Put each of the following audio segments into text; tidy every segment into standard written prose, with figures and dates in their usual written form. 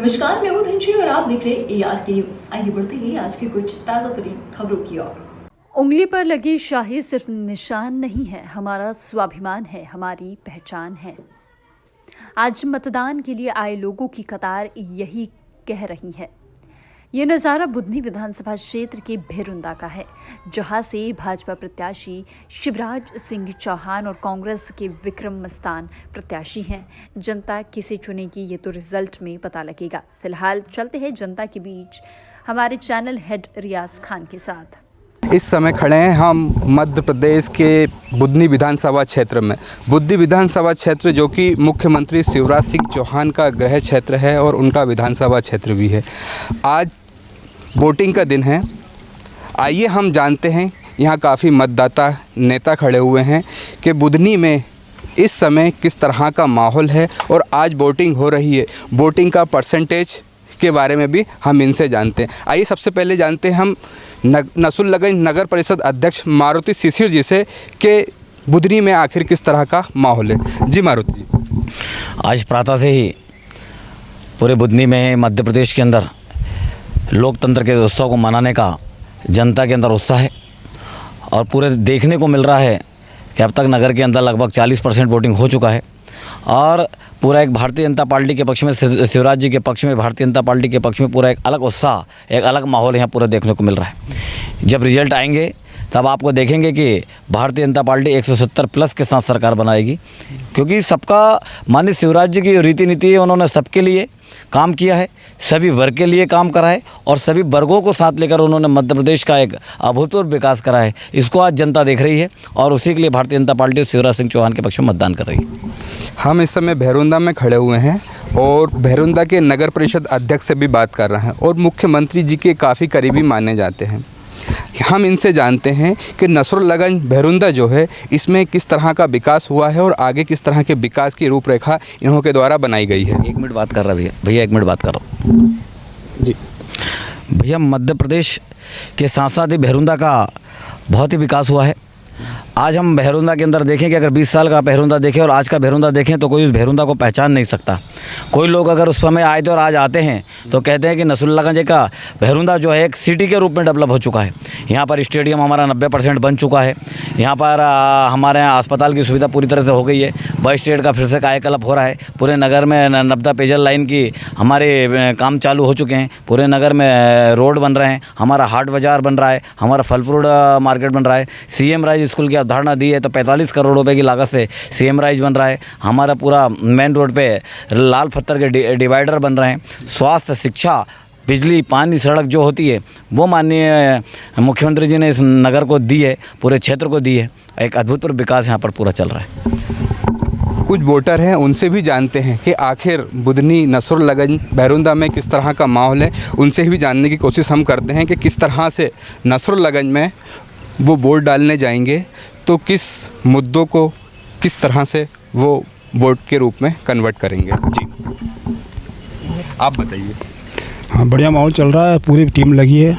नमस्कार, मैं हूं धनश्री और आप देख रहे हैं ARK न्यूज। आइए बढ़ते हैं आज की कुछ ताजा तरीन खबरों की ओर। उंगली पर लगी शाही सिर्फ निशान नहीं है, हमारा स्वाभिमान है, हमारी पहचान है। आज मतदान के लिए आए लोगों की कतार यही कह रही है। ये नज़ारा बुधनी विधानसभा क्षेत्र के भेरुंदा का है, जहां से भाजपा प्रत्याशी शिवराज सिंह चौहान और कांग्रेस के विक्रम मस्तान प्रत्याशी हैं। जनता किसे चुनेगी ये तो रिजल्ट में पता लगेगा। फिलहाल चलते हैं जनता के बीच हमारे चैनल हेड रियाज खान के साथ। इस समय खड़े हैं हम मध्य प्रदेश के बुधनी विधानसभा क्षेत्र में। बुधनी विधानसभा क्षेत्र जो कि मुख्यमंत्री शिवराज सिंह चौहान का गृह क्षेत्र है और उनका विधानसभा क्षेत्र भी है। आज वोटिंग का दिन है। आइए हम जानते हैं, यहाँ काफ़ी मतदाता नेता खड़े हुए हैं कि बुधनी में इस समय किस तरह का माहौल है और आज वोटिंग हो रही है। वोटिंग का परसेंटेज के बारे में भी हम इनसे जानते हैं। आइए सबसे पहले जानते हैं हम नसरुल्लागंज नगर परिषद अध्यक्ष मारुति शिशिर जी से कि बुधनी में आखिर किस तरह का माहौल है। जी मारुति जी, आज प्रातः से ही पूरे बुधनी में मध्य प्रदेश के अंदर लोकतंत्र के उत्सव को मनाने का जनता के अंदर उत्साह है और पूरे देखने को मिल रहा है कि अब तक नगर के अंदर लगभग 40% वोटिंग हो चुका है और पूरा एक भारतीय जनता पार्टी के पक्ष में, शिवराज जी के पक्ष में, भारतीय जनता पार्टी के पक्ष में पूरा एक अलग उत्साह, एक अलग माहौल यहाँ पूरा देखने को मिल रहा है। जब रिजल्ट आएंगे तब आपको देखेंगे कि भारतीय जनता पार्टी 170 प्लस के साथ सरकार बनाएगी, क्योंकि सबका माननीय शिवराज जी की रीति नीति है, उन्होंने सबके लिए काम किया है, सभी वर्ग के लिए काम करा है और सभी वर्गों को साथ लेकर उन्होंने मध्य प्रदेश का एक अभूतपूर्व विकास करा है। इसको आज जनता देख रही है और उसी के लिए भारतीय जनता पार्टी शिवराज सिंह चौहान के पक्ष में मतदान कर रही है। हम इस समय भेरुंदा में खड़े हुए हैं और भेरुंदा के नगर परिषद अध्यक्ष से भी बात कर रहे हैं और मुख्यमंत्री जी के काफ़ी करीबी माने जाते हैं। हम इनसे जानते हैं कि नसरुल्लागंज भेरुंदा जो है इसमें किस तरह का विकास हुआ है और आगे किस तरह के विकास की रूपरेखा इन्हों के द्वारा बनाई गई है। एक मिनट बात कर रहा भैया 1 मिनट बात कर रहा हूँ जी। भैया, मध्य प्रदेश के साथ साथ ही भेरुंदा का बहुत ही विकास हुआ है। आज हम भेरुंदा के अंदर देखें कि अगर 20 साल का भेरुंदा देखें और आज का भेरुंदा देखें तो कोई उस भेरुंदा को पहचान नहीं सकता। कोई लोग अगर उस समय आए थे और आज आते हैं तो कहते हैं कि नसरुल्लागंज का भेरुंदा जो है एक सिटी के रूप में डेवलप हो चुका है। यहाँ पर स्टेडियम हमारा 90% बन चुका है। यहाँ पर हमारे यहाँ अस्पताल की सुविधा पूरी तरह से हो गई है। बस स्टैंड का फिर से कायाकल्प हो रहा है। पूरे नगर में नर्मदा पेयजल लाइन की हमारे काम चालू हो चुके हैं। पूरे नगर में रोड बन रहे हैं। हमारा हाट बाज़ार बन रहा है। हमारा फल फ्रूट मार्केट बन रहा है। CM राइज स्कूल की अवधारणा दी है तो 45 करोड़ रुपए की लागत से CM राइज बन रहा है। हमारा पूरा मेन रोड पे लाल पत्थर के डिवाइडर बन रहे हैं। स्वास्थ्य, शिक्षा, बिजली, पानी, सड़क जो होती है वो माननीय मुख्यमंत्री जी ने इस नगर को दी है, पूरे क्षेत्र को दी है। एक अद्भुतपूर्व विकास यहाँ पर पूरा चल रहा है। कुछ वोटर हैं, उनसे भी जानते हैं कि आखिर बुधनी नसरुल्लागंज भेरुंदा में किस तरह का माहौल है। उनसे भी जानने की कोशिश हम करते हैं कि किस तरह से नसरुल्लागंज में वो वोट डालने जाएंगे तो किस मुद्दों को किस तरह से वो वोट के रूप में कन्वर्ट करेंगे। जी आप बताइए। हाँ, बढ़िया माहौल चल रहा है, पूरी टीम लगी है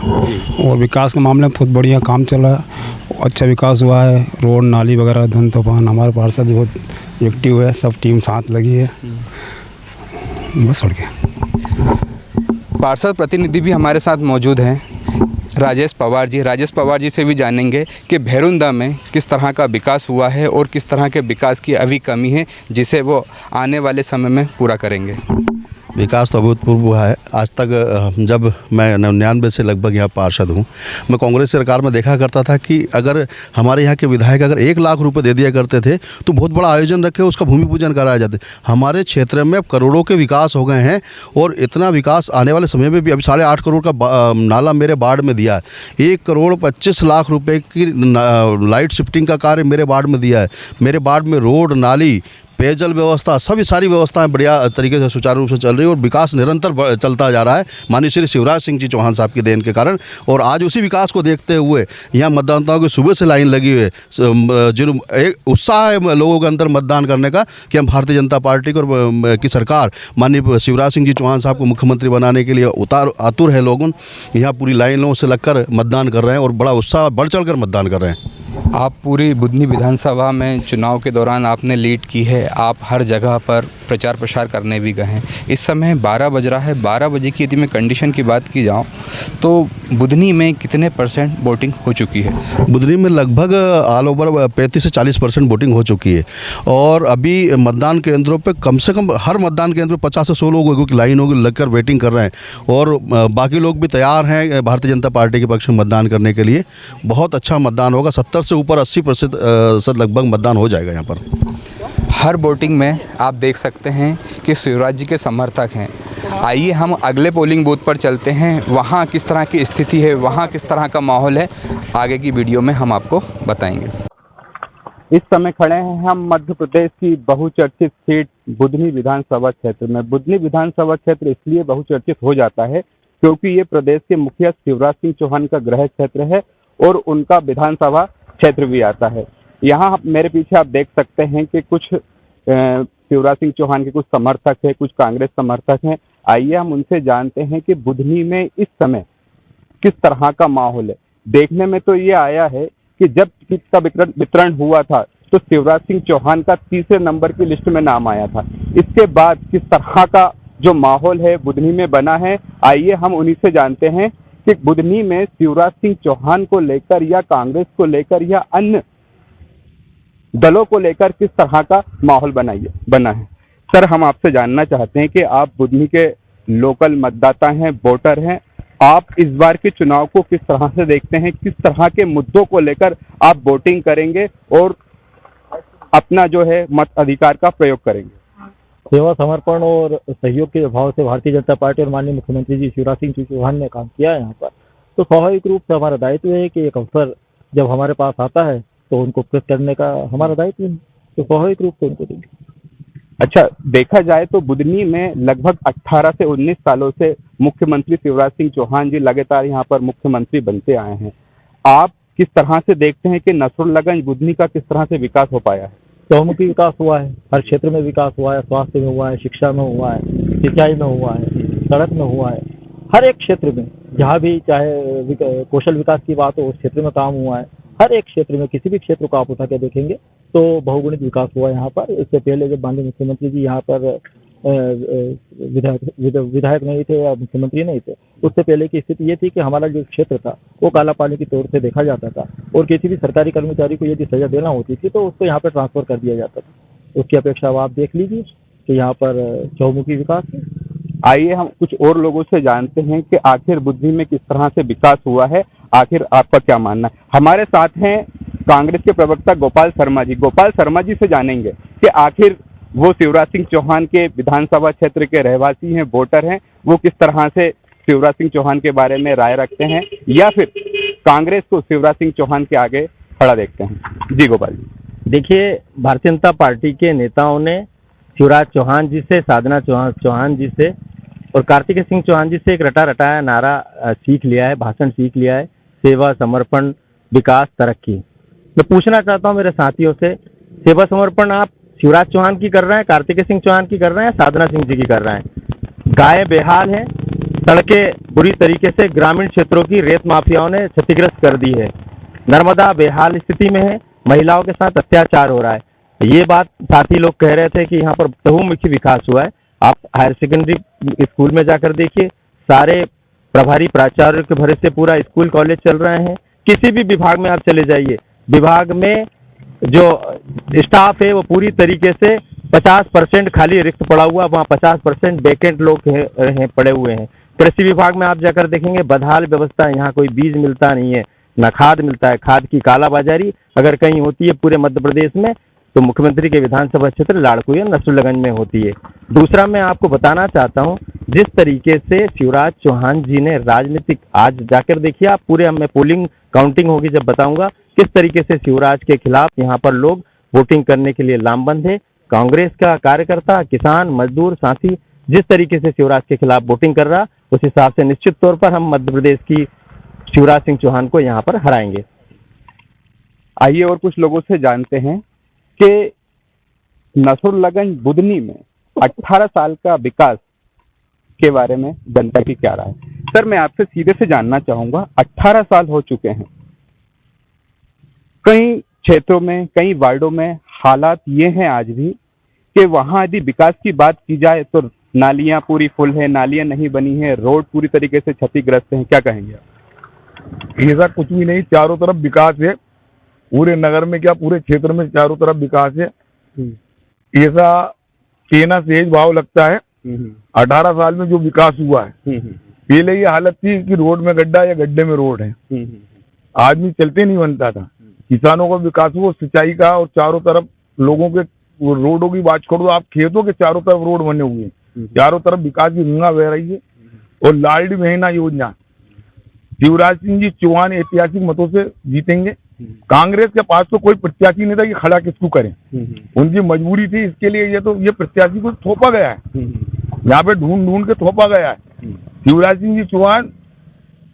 और विकास के मामले में बहुत बढ़िया काम चल रहा है। अच्छा विकास हुआ है, रोड, नाली वगैरह, धन तूफान। हमारे पार्षद भी बहुत एक्टिव है, सब टीम साथ लगी है। बस और क्या। पार्षद प्रतिनिधि भी हमारे साथ मौजूद हैं, राजेश पवार जी से भी जानेंगे कि भेरुंदा में किस तरह का विकास हुआ है और किस तरह के विकास की अभी कमी है जिसे वो आने वाले समय में पूरा करेंगे। विकास तो अभूतपूर्व हुआ है। आज तक जब मैं 99 से लगभग यहाँ पार्षद हूँ, मैं कांग्रेस सरकार में देखा करता था कि अगर हमारे यहाँ के विधायक अगर 1 लाख रुपए दे दिया करते थे तो बहुत बड़ा आयोजन रखे उसका भूमि पूजन कराया जाते। हमारे क्षेत्र में अब करोड़ों के विकास हो गए हैं और इतना विकास आने वाले समय में भी अभी 8.5 करोड़ का नाला मेरे वार्ड में दिया है। 1 करोड़ 25 लाख रुपये की लाइट शिफ्टिंग का कार्य मेरे वार्ड में दिया है। मेरे वार्ड में रोड, नाली, पेयजल व्यवस्था, सारी व्यवस्थाएं बढ़िया तरीके से सुचारू रूप से चल रही है और विकास निरंतर चलता जा रहा है माननीय श्री शिवराज सिंह जी चौहान साहब की देन के कारण। और आज उसी विकास को देखते हुए यहाँ मतदाताओं की सुबह से लाइन लगी हुई है। जिन एक उत्साह है लोगों के अंदर मतदान करने का कि हम भारतीय जनता पार्टी की सरकार माननीय शिवराज सिंह जी चौहान साहब को मुख्यमंत्री बनाने के लिए आतुर है। लोगों यहाँ पूरी लाइनों से लगकर मतदान कर रहे हैं और बड़ा उत्साह बढ़ चढ़ कर मतदान कर रहे हैं। आप पूरी बुधनी विधानसभा में चुनाव के दौरान आपने लीड की है, आप हर जगह पर प्रचार प्रसार करने भी गए हैं। इस समय 12 बज रहा है, 12 बजे की यदि मैं कंडीशन की बात की जाऊँ तो बुधनी में कितने % वोटिंग हो चुकी है? बुधनी में लगभग ऑल ओवर 35 से 40% वोटिंग हो चुकी है और अभी मतदान केंद्रों पे कम से कम हर मतदान केंद्र पे 50 से 100 लोगों की लाइन होगी लगकर वेटिंग कर रहे हैं और बाकी लोग भी तैयार हैं भारतीय जनता पार्टी के पक्ष में मतदान करने के लिए। बहुत अच्छा मतदान होगा, 70 से ऊपर 80% लगभग मतदान हो जाएगा यहाँ पर। हर वोटिंग में आप देख सकते हैं कि शिवराज जी के समर्थक हैं। आइए हम अगले पोलिंग बूथ पर चलते हैं, वहाँ किस तरह की स्थिति है, वहाँ किस तरह का माहौल है, आगे की वीडियो में हम आपको बताएंगे। इस समय खड़े हैं हम मध्य प्रदेश की बहुचर्चित सीट बुधनी विधानसभा क्षेत्र में। बुधनी विधानसभा क्षेत्र इसलिए बहुचर्चित हो जाता है क्योंकि ये प्रदेश के मुखिया शिवराज सिंह चौहान का गृह क्षेत्र है और उनका विधानसभा क्षेत्र भी आता है। यहाँ मेरे पीछे आप देख सकते हैं कि कुछ शिवराज सिंह चौहान के कुछ समर्थक हैं, कुछ कांग्रेस समर्थक हैं। आइए हम उनसे जानते हैं कि बुधनी में इस समय किस तरह का माहौल है। देखने में तो ये आया है कि जब टिकट का वितरण हुआ था तो शिवराज सिंह चौहान का तीसरे नंबर की लिस्ट में नाम आया था। इसके बाद किस तरह का जो माहौल है बुधनी में बना है, आइए हम उन्हीं से जानते हैं कि बुधनी में शिवराज सिंह चौहान को लेकर या कांग्रेस को लेकर या अन्य दलों को लेकर किस तरह का माहौल बना है। सर, हम आपसे जानना चाहते हैं कि आप बुधनी के लोकल मतदाता हैं, वोटर हैं, आप इस बार के चुनाव को किस तरह से देखते हैं, किस तरह के मुद्दों को लेकर आप वोटिंग करेंगे और अपना जो है मत अधिकार का प्रयोग करेंगे? सेवा, समर्पण और सहयोग के भाव से भारतीय जनता पार्टी और माननीय मुख्यमंत्री जी शिवराज सिंह चौहान ने काम किया है यहाँ पर, तो स्वाभाविक रूप से हमारा दायित्व है कि एक अवसर जब हमारे पास आता है तो उनको प्रेस करने का हमारा दायित्व है, तो स्वाभाविक रूप से उनको देंगे। अच्छा, देखा जाए तो बुधनी में लगभग 18 से 19 सालों से मुख्यमंत्री शिवराज सिंह चौहान जी लगातार यहाँ पर मुख्यमंत्री बनते आए हैं। आप किस तरह से देखते हैं कि नसरुल्लागंज बुधनी का किस तरह से विकास हो पाया है? चौमुखी विकास हुआ है, हर क्षेत्र में विकास हुआ है, स्वास्थ्य में हुआ है, शिक्षा में हुआ है, सिंचाई में हुआ है, सड़क में हुआ है, हर एक क्षेत्र में जहाँ भी चाहे कौशल विकास की बात हो उस क्षेत्र में काम हुआ है। हर एक क्षेत्र में किसी भी क्षेत्र को आप उठा के देखेंगे तो बहुगुणित विकास हुआ यहाँ पर। इससे पहले जब माननीय मुख्यमंत्री जी यहाँ पर विधायक नहीं थे या मुख्यमंत्री नहीं थे, उससे पहले की स्थिति ये थी कि हमारा जो क्षेत्र था वो काला पानी की तौर से देखा जाता था और किसी भी सरकारी कर्मचारी को यदि सजा देना होती थी तो उसको यहाँ पर ट्रांसफर कर दिया जाता था। उसकी अपेक्षा अब आप देख लीजिए कि यहाँ पर चौमुखी विकास है। आइए हम कुछ और लोगों से जानते हैं कि आखिर बुधनी में किस तरह से विकास हुआ है, आखिर आपका क्या मानना है। हमारे साथ हैं कांग्रेस के प्रवक्ता गोपाल शर्मा जी। गोपाल शर्मा जी से जानेंगे कि आखिर वो शिवराज सिंह चौहान के विधानसभा क्षेत्र के रहवासी हैं, वोटर हैं, वो किस तरह से शिवराज सिंह चौहान के बारे में राय रखते हैं या फिर कांग्रेस को शिवराज सिंह चौहान के आगे खड़ा देखते हैं। जी गोपाल जी। देखिए, भारतीय जनता पार्टी के नेताओं ने शिवराज चौहान जी से, साधना चौहान जी से और कार्तिकेय सिंह चौहान जी से एक रटा रटाया नारा सीख लिया है, भाषण सीख लिया है, सेवा, समर्पण, विकास, तरक्की। मैं पूछना चाहता हूं मेरे साथियों से, सेवा समर्पण आप शिवराज चौहान की कर रहे हैं, कार्तिकेय सिंह चौहान की कर रहे हैं, साधना सिंह जी की कर रहे हैं? गायें बेहाल हैं, सड़कें बुरी तरीके से ग्रामीण क्षेत्रों की रेत माफियाओं ने क्षतिग्रस्त कर दी है, नर्मदा बेहाल स्थिति में है, महिलाओं के साथ अत्याचार हो रहा है। ये बात साथी लोग कह रहे थे कि यहाँ पर बहुमुखी विकास हुआ है। आप हायर सेकेंडरी स्कूल में जाकर देखिए, सारे प्रभारी प्राचार्य के भरोसे पूरा स्कूल कॉलेज चल रहे हैं। किसी भी विभाग में आप चले जाइए, विभाग में जो स्टाफ है वो पूरी तरीके से 50% खाली रिक्त पड़ा हुआ, वहाँ 50% वैकेंट लोग हैं पड़े हुए हैं। कृषि विभाग में आप जाकर देखेंगे बदहाल व्यवस्था, यहाँ कोई बीज मिलता नहीं है, न खाद मिलता है, खाद की कालाबाजारी अगर कहीं होती है पूरे मध्य प्रदेश में तो मुख्यमंत्री के विधानसभा क्षेत्र लाड़कुई नसरुल्लागंज में होती है। दूसरा, मैं आपको बताना चाहता हूं, जिस तरीके से शिवराज चौहान जी ने राजनीतिक, आज जाकर देखिए आप, पूरे मैं पोलिंग काउंटिंग होगी जब बताऊंगा किस तरीके से शिवराज के खिलाफ यहाँ पर लोग वोटिंग करने के लिए लामबंद है। कांग्रेस का कार्यकर्ता, किसान, मजदूर साथी जिस तरीके से शिवराज के खिलाफ वोटिंग कर रहा, उस हिसाब से निश्चित तौर पर हम मध्य प्रदेश की शिवराज सिंह चौहान को यहाँ पर हराएंगे। आइए और कुछ लोगों से जानते हैं कि नसरुल्लागंज बुधनी में 18 साल का विकास के बारे में जनता की क्या राय है। सर, मैं आपसे सीधे से जानना चाहूंगा, 18 साल हो चुके हैं, कई क्षेत्रों में, कई वार्डों में हालात ये हैं आज भी कि वहाँ यदि विकास की बात की जाए तो नालियाँ पूरी फुल है, नालियाँ नहीं बनी है, रोड पूरी तरीके से क्षतिग्रस्त हैं। क्या कहेंगे आप? ऐसा कुछ भी नहीं, चारों तरफ विकास है, पूरे नगर में क्या पूरे क्षेत्र में चारों तरफ विकास है। ऐसा कहना सहज भाव लगता है। 18 साल में जो विकास हुआ है, पहले ये हालत थी कि रोड में गड्ढा या गड्ढे में रोड है, आदमी चलते नहीं बनता था। किसानों का विकास हुआ, सिंचाई का, और चारों तरफ लोगों के रोडों की बात छोड़ो, आप खेतों के चारों तरफ रोड बने हुए हैं, चारों तरफ विकास की गंगा बह रही है। और लाडली बहना योजना, शिवराज सिंह जी चौहान ऐतिहासिक मतों से जीतेंगे। कांग्रेस के पास तो कोई प्रत्याशी नहीं था कि खड़ा किसको करें, उनकी मजबूरी थी, इसके लिए ये प्रत्याशी को थोपा गया है, यहाँ पे ढूंढ ढूंढ के थोपा गया है। शिवराज सिंह जी चौहान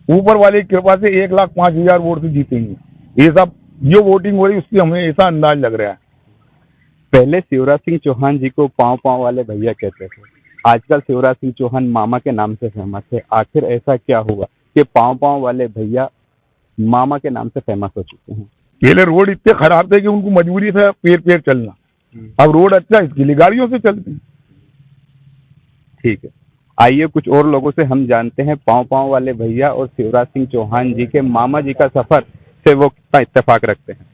ऊपर वाले की कृपा से 1,05,000 वोट से जीतेंगे। ये सब जो वोटिंग हो रही है उसकी हमें ऐसा अंदाज लग रहा है। पहले शिवराज सिंह चौहान जी को पाँव पाँव वाले भैया कहते थे, आजकल शिवराज सिंह चौहान मामा के नाम से फेमस है। आखिर ऐसा क्या हुआ कि पाँव पाँव वाले भैया मामा के नाम से फेमस हो चुके हैं? पहले रोड इतने खराब थे कि उनको मजबूरी था पैर पैर चलना, अब रोड अच्छा है, इसके लिए गाड़ियों से चलते हैं। ठीक है, आइए कुछ और लोगों से हम जानते हैं पाँव पाँव वाले भैया और शिवराज सिंह चौहान जी के मामा जी का सफर से वो कितना इत्तेफाक रखते हैं।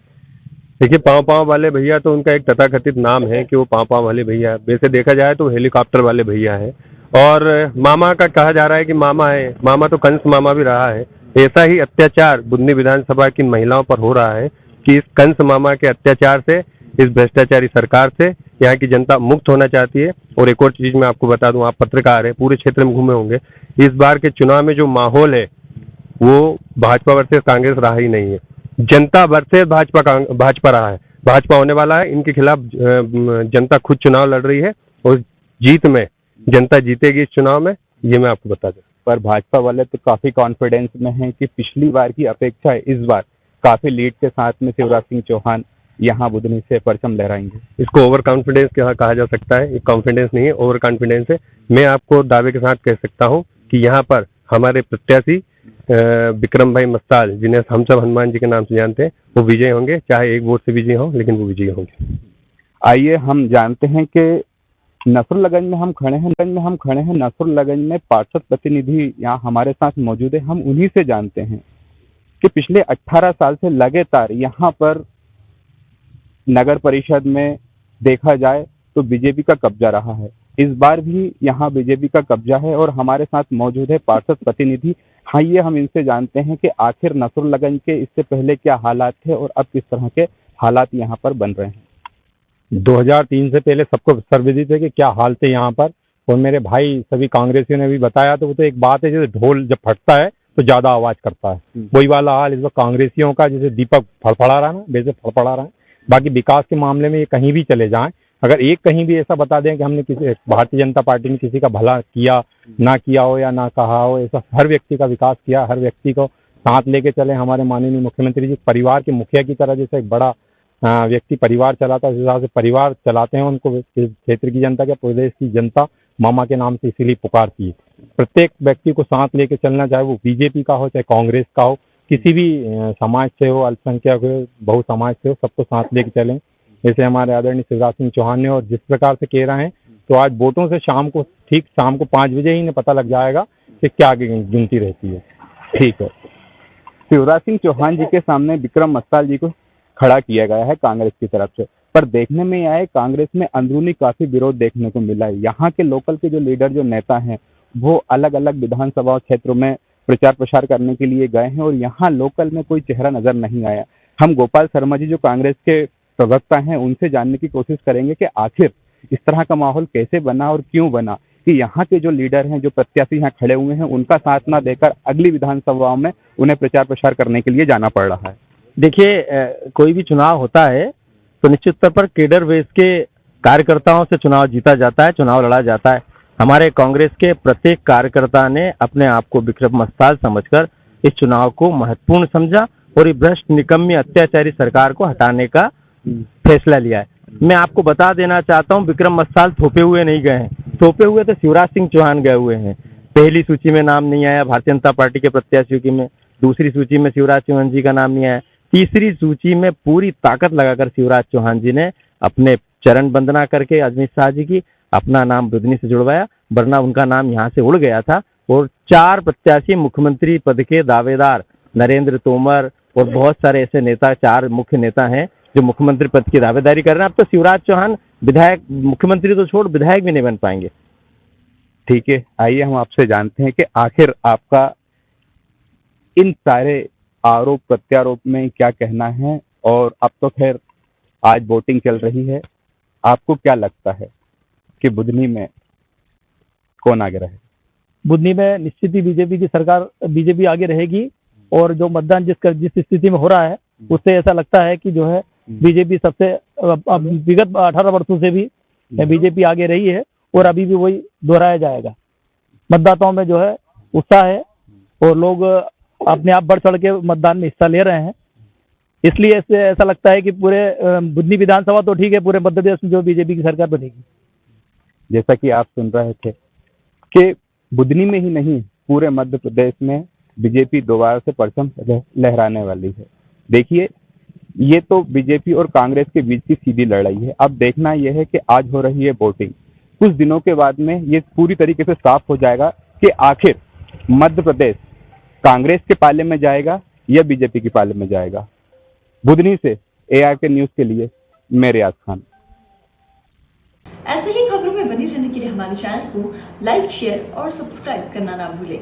देखिए, पाँव पाँव वाले भैया तो उनका एक तथाकथित नाम है कि वो पाँव पाँव वाले भैया, वैसे देखा जाए तो हेलीकॉप्टर वाले भैया है। और मामा का कहा जा रहा है कि मामा है, मामा तो कंस मामा भी रहा है। ऐसा ही अत्याचार बुधनी विधानसभा की महिलाओं पर हो रहा है कि इस कंस मामा के अत्याचार से, इस भ्रष्टाचारी सरकार से यहाँ की जनता मुक्त होना चाहती है। और एक और चीज मैं आपको बता दूं, आप पत्रकार हैं, पूरे क्षेत्र में घूमे होंगे, इस बार के चुनाव में जो माहौल है वो भाजपा वर्सेस कांग्रेस रहा ही नहीं है, जनता वर्सेस भाजपा रहा है। भाजपा होने वाला है, इनके खिलाफ जनता खुद चुनाव लड़ रही है और जीत में जनता जीतेगी इस चुनाव में, ये मैं आपको बता दूं। पर भाजपा वाले तो काफी कॉन्फिडेंस में हैं कि पिछली बार की अपेक्षा इस बार काफी लीड के साथ में शिवराज सिंह चौहान यहाँ बुधनी से परचम लहराएंगे। इसको ओवर कॉन्फिडेंस कहा जा सकता है, ये कॉन्फिडेंस नहीं है, ओवर कॉन्फिडेंस है। मैं आपको दावे के साथ कह सकता हूँ कि यहाँ पर हमारे प्रत्याशी विक्रम भाई मस्ताल, जिन्हें हम सब हनुमान जी के नाम से जानते हैं, वो विजय होंगे, चाहे एक वोट से विजय हो, लेकिन वो विजय होंगे। आइए हम जानते हैं कि नसरुल्लागंज में हम खड़े हैं। नसरुल्लागंज में पार्षद प्रतिनिधि यहाँ हमारे साथ मौजूद है। हम उन्हीं से जानते हैं कि पिछले 18 साल से लगातार यहाँ पर नगर परिषद में देखा जाए तो बीजेपी का कब्जा रहा है। इस बार भी यहाँ बीजेपी का कब्जा है और हमारे साथ मौजूद है पार्षद प्रतिनिधि। आइए हम इनसे जानते हैं कि आखिर नसरुल्लागंज के इससे पहले क्या हालात थे और अब किस तरह के हालात यहाँ पर बन रहे हैं। 2003 से पहले सबको सर्वविदित है कि क्या हाल थे यहाँ पर, और मेरे भाई सभी कांग्रेसियों ने भी बताया। तो वो तो एक बात है, जैसे ढोल जब फटता है तो ज्यादा आवाज करता है, वही वाला हाल इस वक्त कांग्रेसियों का, जैसे दीपक फड़फड़ा रहा है ना, वैसे फड़फड़ा रहा है। बाकी विकास के मामले में ये कहीं भी चले जाएं, अगर एक कहीं भी ऐसा बता दें कि हमने किसी भारतीय जनता पार्टी ने किसी का भला किया ना किया हो या ना कहा हो, ऐसा हर व्यक्ति का विकास किया, हर व्यक्ति को साथ लेके चले। हमारे माननीय मुख्यमंत्री जी परिवार के मुखिया की तरह, जैसे एक बड़ा व्यक्ति परिवार चलाता है, उस हिसाब से परिवार चलाते हैं। उनको क्षेत्र की जनता क्या, प्रदेश की जनता मामा के नाम से इसीलिए पुकारती है। प्रत्येक व्यक्ति को साथ लेके चलना, चाहे वो बीजेपी का हो, चाहे कांग्रेस का हो, किसी भी समाज से हो, अल्पसंख्यक हो, बहु समाज से हो, सबको साथ लेके चलें, जैसे हमारे आदरणीय शिवराज सिंह चौहान ने। और जिस प्रकार से कह रहे हैं, तो आज वोटों से ठीक शाम को 5 बजे ही पता लग जाएगा कि क्या गिनती रहती है। ठीक है, शिवराज सिंह चौहान जी के सामने विक्रम मस्ताल जी को खड़ा किया गया है कांग्रेस की तरफ से, पर देखने में आए कांग्रेस में अंदरूनी काफी विरोध देखने को मिला है। यहाँ के लोकल के जो लीडर, जो नेता हैं, वो अलग अलग विधानसभा क्षेत्रों में प्रचार प्रसार करने के लिए गए हैं और यहाँ लोकल में कोई चेहरा नजर नहीं आया। हम गोपाल शर्मा जी जो कांग्रेस के प्रवक्ता हैं, उनसे जानने की कोशिश करेंगे कि आखिर इस तरह का माहौल कैसे बना और क्यों बना कि यहाँ के जो लीडर हैं, जो प्रत्याशी यहाँ खड़े हुए हैं, उनका साथ ना देकर अगली विधानसभाओं में उन्हें प्रचार प्रसार करने के लिए जाना पड़ रहा है। देखिए, कोई भी चुनाव होता है तो निश्चित तौर पर केडर बेस के कार्यकर्ताओं से चुनाव जीता जाता है, चुनाव लड़ा जाता है। हमारे कांग्रेस के प्रत्येक कार्यकर्ता ने अपने आप को विक्रम मस्ताल समझकर इस चुनाव को महत्वपूर्ण समझा और ये भ्रष्ट निकम्मी अत्याचारी सरकार को हटाने का फैसला लिया है। मैं आपको बता देना चाहता हूं, विक्रम मस्ताल थोपे हुए नहीं गए हैं, थोपे हुए तो शिवराज सिंह चौहान गए हुए हैं। पहली सूची में नाम नहीं आया भारतीय जनता पार्टी के प्रत्याशियों की में, दूसरी सूची में शिवराज चौहान जी का नाम नहीं आया, तीसरी सूची में पूरी ताकत लगाकर शिवराज चौहान जी ने अपने चरण वंदना करके अमित शाह जी की अपना नाम बुधनी से जुड़वाया, वरना उनका नाम यहाँ से उड़ गया था। और 4 प्रत्याशी मुख्यमंत्री पद के दावेदार, नरेंद्र तोमर और बहुत सारे ऐसे नेता, 4 मुख्य नेता हैं जो मुख्यमंत्री पद की दावेदारी कर रहे हैं। अब तो शिवराज चौहान विधायक, मुख्यमंत्री तो छोड़ विधायक भी नहीं बन पाएंगे। ठीक है, आइए हम आपसे जानते हैं कि आखिर आपका इन सारे आरोप प्रत्यारोप में क्या कहना है। और अब तो खैर आज वोटिंग चल रही है, आपको क्या लगता है कि बुधनी में कौन आगे रहे? बुधनी में निश्चित ही बीजेपी की सरकार, बीजेपी आगे रहेगी। और जो मतदान जिस स्थिति में हो रहा है उससे ऐसा लगता है कि जो है बीजेपी सबसे विगत 18 वर्षों से भी बीजेपी आगे रही है और अभी भी वही दोहराया जाएगा। मतदाताओं में जो है उत्साह है और लोग अपने आप बढ़ चढ़ के मतदान में हिस्सा ले रहे हैं। इसलिए ऐसा लगता है कि पूरे बुधनी विधानसभा तो ठीक है, पूरे मध्य प्रदेश में जो बीजेपी की सरकार बनेगी। जैसा कि आप सुन रहे थे कि बुधनी में ही नहीं पूरे मध्य प्रदेश में बीजेपी दोबारा से परचम लहराने वाली है। देखिए, ये तो बीजेपी और कांग्रेस के बीच की सीधी लड़ाई है। अब देखना यह है कि आज हो रही है वोटिंग, कुछ दिनों के बाद में ये पूरी तरीके से साफ हो जाएगा कि आखिर मध्य प्रदेश कांग्रेस के पाले में जाएगा या बीजेपी के पाले में जाएगा। बुधनी से ARK न्यूज के लिए मैं रियाज खान। ऐसे ही खबरों में बने रहने के लिए हमारे चैनल को लाइक, शेयर और सब्सक्राइब करना ना भूलें।